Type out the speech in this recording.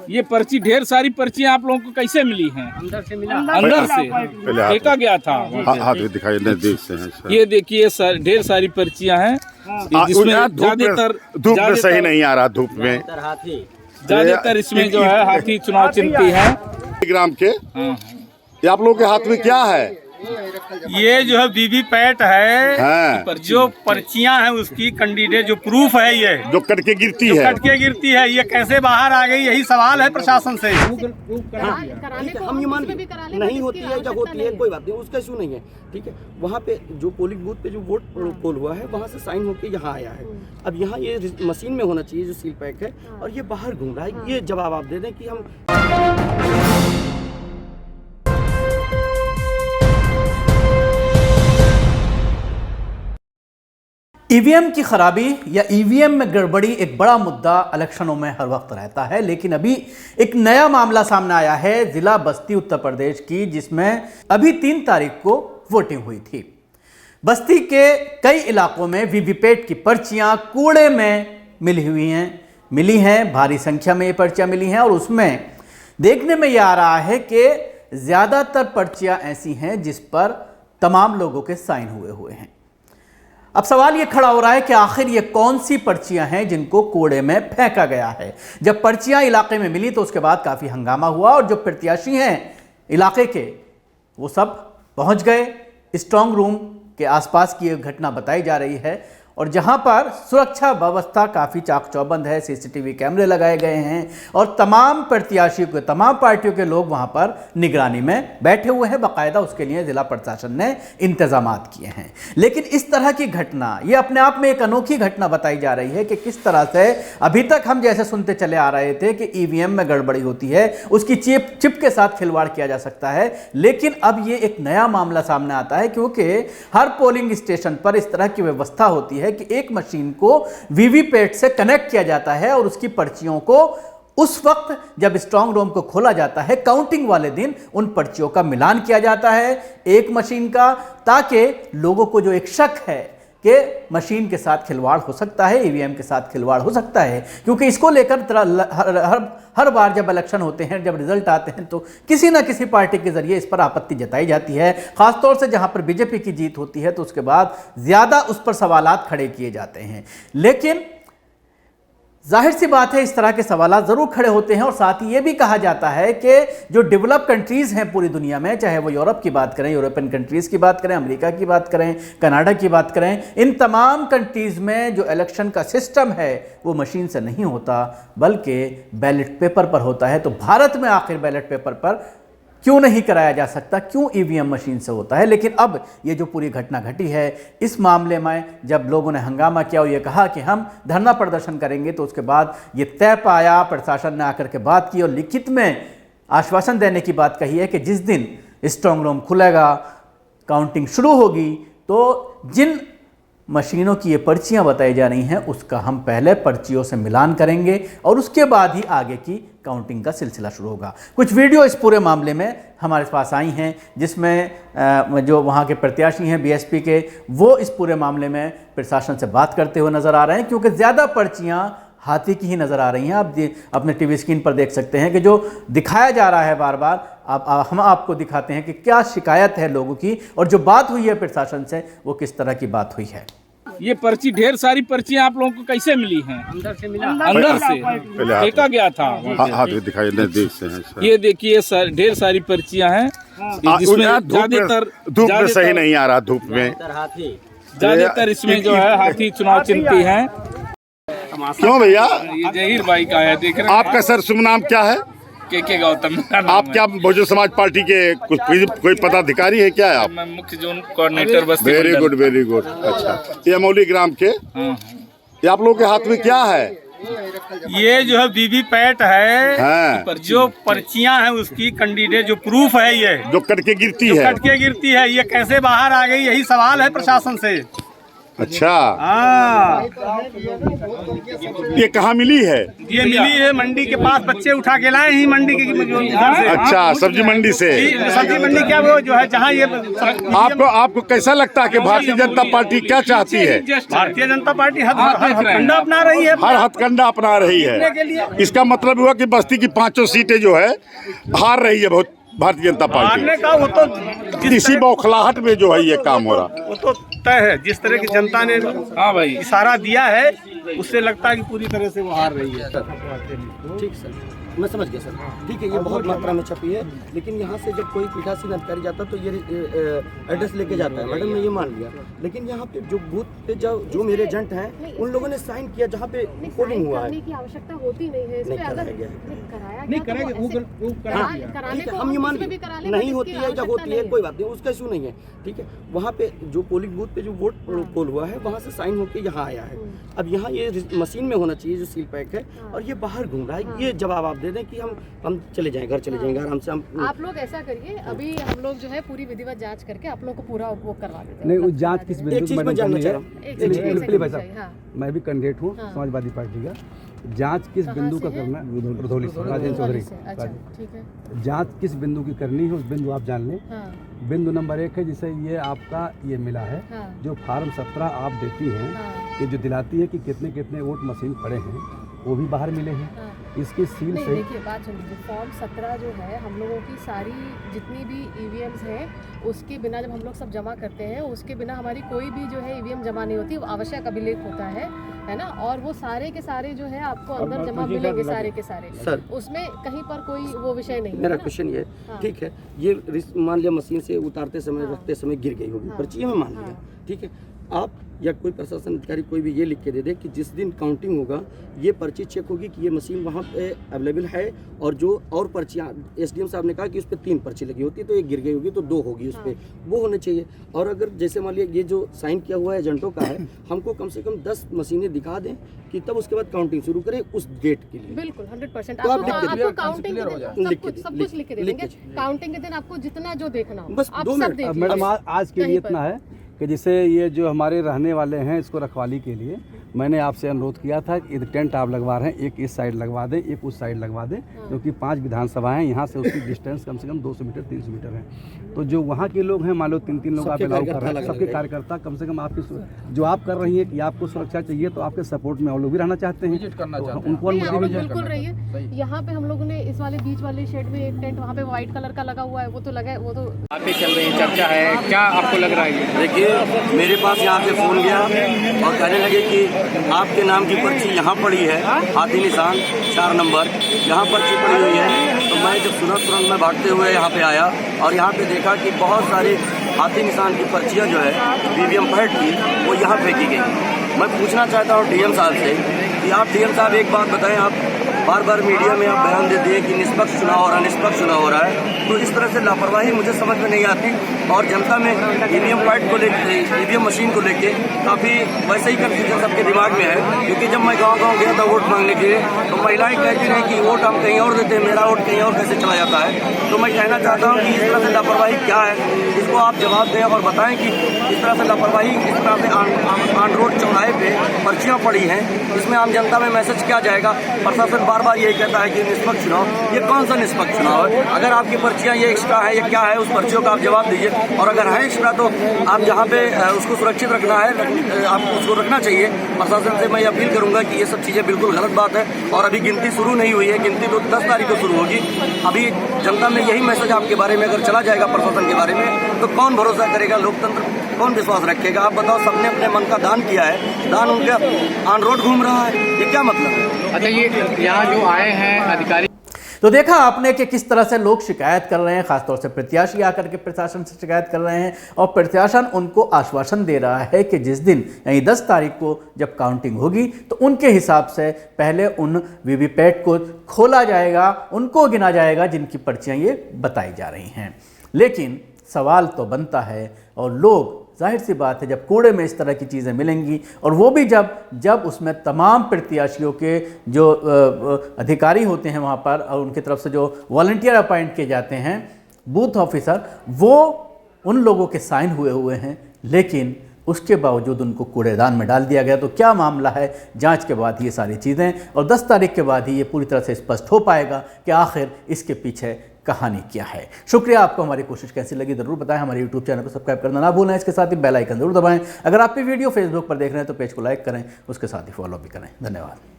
ये पर्ची, ढेर सारी पर्चियां आप लोगों को कैसे मिली हैं? अंदर से मिला। अंदर से फेंका गया था। हाथ में दिखाई नजदीक से है। ये देखिए ढेर सारी पर्चियां हैं जिसमें ज्यादातर धूप में सही नहीं आ रहा, धूप में ज्यादातर इसमें जो है हाथी चुनाव चिन्ह की है। ग्राम के ये आप लोगों के हाथ में क्या है? ये जो है वीवीपैट है, हाँ। जो पर्चियां हैं उसकी कैंडिडेट जो प्रूफ है, ये जो कट के गिरती है, कट के गिरती है, ये कैसे बाहर आ गई, यही सवाल है प्रशासन से। हम ये मान नहीं होती है, जब होती है कोई बात नहीं, उसका इशू नहीं है, ठीक है। वहाँ पे जो पोलिंग बूथ पे जो वोट पोल हुआ है, वहाँ से साइन होके यहाँ आया है। अब यहाँ ये मशीन में होना चाहिए जो सील पैक है, और ये बाहर घूम रहा है। ये जवाब आप दे दें कि हम ईवीएम की खराबी या ईवीएम में गड़बड़ी एक बड़ा मुद्दा इलेक्शनों में हर वक्त रहता है, लेकिन अभी एक नया मामला सामने आया है जिला बस्ती उत्तर प्रदेश की, जिसमें अभी 3 तारीख को वोटिंग हुई थी। बस्ती के कई इलाकों में वीवीपैट की पर्चियां कूड़े में मिली हैं, भारी संख्या में ये पर्चियां मिली हैं, और उसमें देखने में यह आ रहा है कि ज्यादातर पर्चियां ऐसी हैं जिस पर तमाम लोगों के साइन हुए हैं। अब सवाल यह खड़ा हो रहा है कि आखिर ये कौन सी पर्चियां हैं जिनको कूड़े में फेंका गया है। जब पर्चियां इलाके में मिली तो उसके बाद काफी हंगामा हुआ, और जो प्रत्याशी हैं इलाके के वो सब पहुंच गए। स्ट्रांग रूम के आसपास की एक घटना बताई जा रही है, और जहां पर सुरक्षा व्यवस्था काफ़ी चाक चौबंद है, सीसीटीवी कैमरे लगाए गए हैं, और तमाम प्रत्याशियों के, तमाम पार्टियों के लोग वहां पर निगरानी में बैठे हुए हैं। बाकायदा उसके लिए जिला प्रशासन ने इंतजामात किए हैं। लेकिन इस तरह की घटना, ये अपने आप में एक अनोखी घटना बताई जा रही है कि किस तरह से अभी तक हम जैसे सुनते चले आ रहे थे कि ईवीएम में गड़बड़ी होती है, उसकी चिप के साथ खिलवाड़ किया जा सकता है, लेकिन अब ये एक नया मामला सामने आता है, क्योंकि हर पोलिंग स्टेशन पर इस तरह की व्यवस्था होती है कि एक मशीन को वीवीपैट से कनेक्ट किया जाता है, और उसकी पर्चियों को उस वक्त जब स्ट्रांग रूम को खोला जाता है, काउंटिंग वाले दिन उन पर्चियों का मिलान किया जाता है एक मशीन का, ताकि लोगों को जो एक शक है कि मशीन के साथ खिलवाड़ हो सकता है, ईवीएम के साथ खिलवाड़ हो सकता है, क्योंकि इसको लेकर हर बार जब इलेक्शन होते हैं, जब रिजल्ट आते हैं, तो किसी ना किसी पार्टी के जरिए इस पर आपत्ति जताई जाती है। खासतौर से जहां पर बीजेपी की जीत होती है तो उसके बाद ज्यादा उस पर सवालात खड़े किए जाते हैं। लेकिन जाहिर सी बात है, इस तरह के सवालात जरूर खड़े होते हैं, और साथ ही यह भी कहा जाता है कि जो डेवलप कंट्रीज हैं पूरी दुनिया में, चाहे वो यूरोप की बात करें, यूरोपियन कंट्रीज की बात करें, अमेरिका की बात करें, कनाडा की बात करें, इन तमाम कंट्रीज में जो इलेक्शन का सिस्टम है वो मशीन से नहीं होता बल्कि बैलेट पेपर पर होता है। तो भारत में आखिर बैलेट पेपर पर क्यों नहीं कराया जा सकता, क्यों ईवीएम मशीन से होता है? लेकिन अब ये जो पूरी घटना घटी है, इस मामले में जब लोगों ने हंगामा किया और ये कहा कि हम धरना प्रदर्शन करेंगे, तो उसके बाद ये तय पाया, प्रशासन ने आकर के बात की और लिखित में आश्वासन देने की बात कही है कि जिस दिन स्ट्रांग रूम खुलेगा, काउंटिंग शुरू होगी, तो जिन मशीनों की ये पर्चियां बताई जा रही हैं उसका हम पहले पर्चियों से मिलान करेंगे, और उसके बाद ही आगे की काउंटिंग का सिलसिला शुरू होगा। कुछ वीडियो इस पूरे मामले में हमारे पास आई हैं, जिसमें जो वहाँ के प्रत्याशी हैं बीएसपी के, वो इस पूरे मामले में प्रशासन से बात करते हुए नजर आ रहे हैं, क्योंकि ज़्यादा पर्चियाँ हाथी की ही नज़र आ रही हैं। आप अपने टीवी स्क्रीन पर देख सकते हैं कि जो दिखाया जा रहा है बार बार, हम आपको दिखाते हैं कि क्या शिकायत है लोगों की, और जो बात हुई है प्रशासन से वो किस तरह की बात हुई है। ये पर्ची, ढेर सारी पर्चियां आप लोगों को कैसे मिली हैं? अंदर से मिला। अंदर से फेंका गया था। हाथ में दिखाई नजदीक से है। ये देखिए ढेर सारी पर्चियां हैं जिसमें ज्यादातर धूप में सही नहीं आ रहा, धूप में ज्यादातर इसमें जो है हाथी चुनाव चिन्ह की है। क्यों भैया? ये जहीर भाई का है, देख रहे हैं आपका सर शुभ नाम क्या है? के गौतम। आप क्या बहुजन समाज पार्टी के कोई पदाधिकारी है क्या? आप मैं मुख्य जोन कोऑर्डिनेटर बस्ती। Very good, very good. अच्छा, ये अमौली ग्राम के ये आप लोगों के हाथ में क्या है? ये जो है वीवीपैट है, जो पर्चियां हैं उसकी कैंडिडेट जो प्रूफ है, ये जो कट के गिरती है, कट के गिरती है, ये कैसे बाहर आ गई, यही सवाल है प्रशासन से। अच्छा, हाँ, ये कहाँ मिली है? ये मिली है मंडी के पास, बच्चे उठा के लाए ही मंडी के घर से। अच्छा, सब्जी मंडी से। सब्जी मंडी क्या वो जो है जहाँ ये आपको कैसा लगता है कि भारतीय जनता पार्टी क्या चाहती है? भारतीय जनता पार्टी हथकंडा अपना रही है, हर हथकंडा अपना रही है। इसका मतलब हुआ कि बस्ती की 5 सीटें जो है हार रही है बहुत भारतीय जनता हारने पार्टी। का वो तो इसी बौखलाहट में जो है ये काम हो रहा। वो तो तय है, जिस तरह की जनता ने हाँ भाई इशारा दिया है उससे लगता है कि पूरी तरह से वो हार रही है। ठीक सर, मैं समझ गया सर। ठीक है, ये बहुत मात्रा में छपी है, लेकिन यहाँ से जब कोई पीठासीन अधिकारी जाता है तो ये एड्रेस लेके जाता है। मैडम ने ये मान लिया, लेकिन यहाँ पे जो बूथ पे जो मेरे एजेंट हैं उन लोगों ने साइन किया जहाँ पे पोलिंग हुआ है। की आवश्यकता होती नहीं है, नहीं कराया गया, नहीं कराएंगे ठीक है, हम ये मान नहीं होती है, जब होती है कोई बात नहीं, उसका इशू नहीं है। ठीक है, वहाँ पे जो पोलिंग बूथ पे जो वोट पोल हुआ है वहाँ से साइन होके यहाँ आया है। अब यहाँ ये मशीन में होना चाहिए जो सील पैक है, और ये बाहर घूम रहा है। ये जवाब आप दे दें कि हम चले जाएं, घर चले जाएंगे आराम से। हम आप लोग ऐसा करिए, अभी हम लोग जो है पूरी विधिवत जांच करके आप लोग को पूरा वो करवा देते हैं। नहीं, वो जांच किस बिंदु चीज मैं जानना चाह रहा हूँ। हाँ। मैं भी कैंडिडेट हूँ समाजवादी पार्टी का। जांच किस बिंदु का करना है? रुधौली से राजेंद्र चौधरी। अच्छा, ठीक है। जांच किस बिंदु की करनी है उस बिंदु आप जान लें। हाँ। बिंदु नंबर 1 है जिसे ये आपका ये मिला है, हाँ। जो फार्म 17 आप देती हैं, हाँ। ये जो दिलाती है कि कितने कितने वोट मशीन पड़े हैं, वो भी बाहर मिले हैं। हाँ। इसकी सील नहीं, से देखिए बात सुन लीजिए, फॉर्म 17 जो है हम लोगों की सारी जितनी भी ईवीएम्स हैं उसके बिना जब हम लोग सब जमा करते हैं, उसके बिना हमारी कोई भी जो है ईवीएम जमा नहीं होती, वो आवश्यक अभिलेख होता है ना। और वो सारे के सारे जो है आपको अंदर जमा मिलेंगे, सारे के सारे सर, उसमें कहीं पर कोई वो विषय नहीं है। मेरा क्वेश्चन ये, ठीक है, ये मान लिया मशीन से उतारते समय रखते समय गिर गई होगी पर्ची, में मान लिया, ठीक है। आप या कोई प्रशासन अधिकारी कोई भी ये लिख के दे दे कि जिस दिन काउंटिंग होगा ये पर्ची चेक होगी कि ये मशीन वहाँ पे अवेलेबल है, और जो और पर्चियाँ एसडीएम साहब ने कहा कि उस पर 3 पर्ची लगी होती है तो ये गिर गई होगी तो 2 होगी उस पर, वो होने चाहिए। और अगर जैसे मान लिया ये जो साइन किया हुआ है एजेंटों का है, हमको कम से कम 10 मशीनें दिखा दें कि तब उसके बाद काउंटिंग शुरू करें उस डेट के लिए। बिल्कुल 100% तो आप आपको काउंटिंग के दिन सब कुछ लिख के दे देंगे। काउंटिंग के दिन आपको जितना जो देखना हो बस आप 2 सब मिनट। देख मैडम आज के लिए इतना है कि जैसे ये जो हमारे रहने वाले हैं इसको रखवाली के लिए मैंने आपसे अनुरोध किया था कि टेंट आप लगवा रहे हैं, एक इस साइड लगवा दें, एक उस साइड लगवा दें, क्योंकि 5 विधानसभा हैं, यहाँ से उसकी डिस्टेंस कम से कम 200 मीटर 300 मीटर है। तो जो वहाँ के लोग हैं, मान लो 3-3 लोग आप अलाउ कर रहे हैं, सबके कार्यकर्ता कम से कम आपकी जो आप कर रही है कि आपको सुरक्षा चाहिए तो आपके सपोर्ट में हम लोग भी रहना चाहते हैं, उनको बिल्कुल रहिए। यहाँ पे हम लोगों ने इस वाले बीच वाले शेड में एक टेंट वहाँ पे व्हाइट कलर का लगा हुआ है, वो तो लगा है, वो तो बातें चल रही चर्चा है, क्या आपको लग रहा है? देखिए, मेरे पास यहाँ पे फ़ोन गया और कहने लगे कि आपके नाम की पर्ची यहाँ पड़ी है, हाथी निशान 4 नंबर यहाँ पर्ची पड़ी हुई है। तो मैं जब सुना तुरंत मैं भागते हुए यहाँ पे आया और यहाँ पे देखा कि बहुत सारी हाथी निशान की पर्चियाँ जो है ईवीएम पैट की वो यहाँ फेंकी गई। मैं पूछना चाहता हूँ डीएम साहब से कि आप डीएम साहब एक बात बताएं, आप बार बार मीडिया में आप बयान देते हैं कि निष्पक्ष चुनाव हो रहा है, निष्पक्ष चुनाव हो रहा है, तो इस तरह से लापरवाही मुझे समझ में नहीं आती। और जनता में ईवीएम पैट को लेकर, ईवीएम मशीन को लेके काफ़ी वैसे ही कंफ्यूजन सबके दिमाग में है। क्योंकि जब मैं गांव-गांव गया था वोट मांगने के लिए तो महिलाएं कहती हैं कि वोट हम कहीं और देते हैं, मेरा वोट कहीं और कैसे चला जाता है। तो मैं कहना चाहता हूँ कि इस तरह से लापरवाही क्या है, इसको आप जवाब दें और बताएं कि इस तरह से लापरवाही, इस तरह से ऑन रोड चौराहे पे पर्चियाँ पड़ी हैं, इसमें आम जनता में मैसेज क्या जाएगा? प्रशासन बार बार यही कहता है कि निष्पक्ष चुनाव, ये कौन सा निष्पक्ष चुनाव है? अगर आपकी पर्चियाँ ये एक्स्ट्रा है, ये क्या है, उस पर्चियों का आप जवाब दीजिए। और अगर है एक्स्ट्रा तो आप जहाँ पे उसको सुरक्षित रखना है आपको उसको रखना चाहिए। प्रशासन से मैं अपील करूँगा कि ये सब चीज़ें बिल्कुल गलत बात है। और अभी गिनती शुरू नहीं हुई है, गिनती तो 10 तारीख को शुरू होगी। अभी जनता में यही मैसेज आपके बारे में अगर चला जाएगा प्रशासन के बारे में, तो कौन भरोसा करेगा? लोकतंत्र कौन विश्वास रखेगा? आप बताओ, सबने अपने मन का दान किया है, दान उनके ऑन रोड घूम रहा है, ये क्या मतलब? अच्छा, ये यहाँ जो आए हैं अधिकारी, तो देखा आपने कि किस तरह से लोग शिकायत कर रहे हैं, खासतौर से प्रत्याशी आकर के प्रशासन से शिकायत कर रहे हैं, और प्रशासन उनको आश्वासन दे रहा है कि जिस दिन यानी 10 तारीख को जब काउंटिंग होगी तो उनके हिसाब से पहले उन वीवीपैट को खोला जाएगा, उनको गिना जाएगा जिनकी पर्चियाँ ये बताई जा रही हैं। लेकिन सवाल तो बनता है, और लोग जाहिर सी बात है जब कूड़े में इस तरह की चीज़ें मिलेंगी, और वो भी जब उसमें तमाम प्रत्याशियों के जो अधिकारी होते हैं वहाँ पर, और उनकी तरफ से जो वॉलंटियर अपॉइंट किए जाते हैं बूथ ऑफिसर, वो उन लोगों के साइन हुए हैं, लेकिन उसके बावजूद उनको कूड़ेदान में डाल दिया गया। तो क्या मामला है, जांच के बाद ये सारी चीज़ें, और 10 तारीख के बाद ही ये पूरी तरह से स्पष्ट हो पाएगा कि आखिर इसके पीछे कहानी क्या है। शुक्रिया, आपको हमारी कोशिश कैसी लगी ज़रूर बताएं। हमारे यूट्यूब चैनल को सब्सक्राइब करना ना भूलें, इसके साथ ही बेल आइकन जरूर दबाएं। अगर आप भी वीडियो फेसबुक पर देख रहे हैं तो पेज को लाइक करें, उसके साथ ही फॉलो भी करें। धन्यवाद।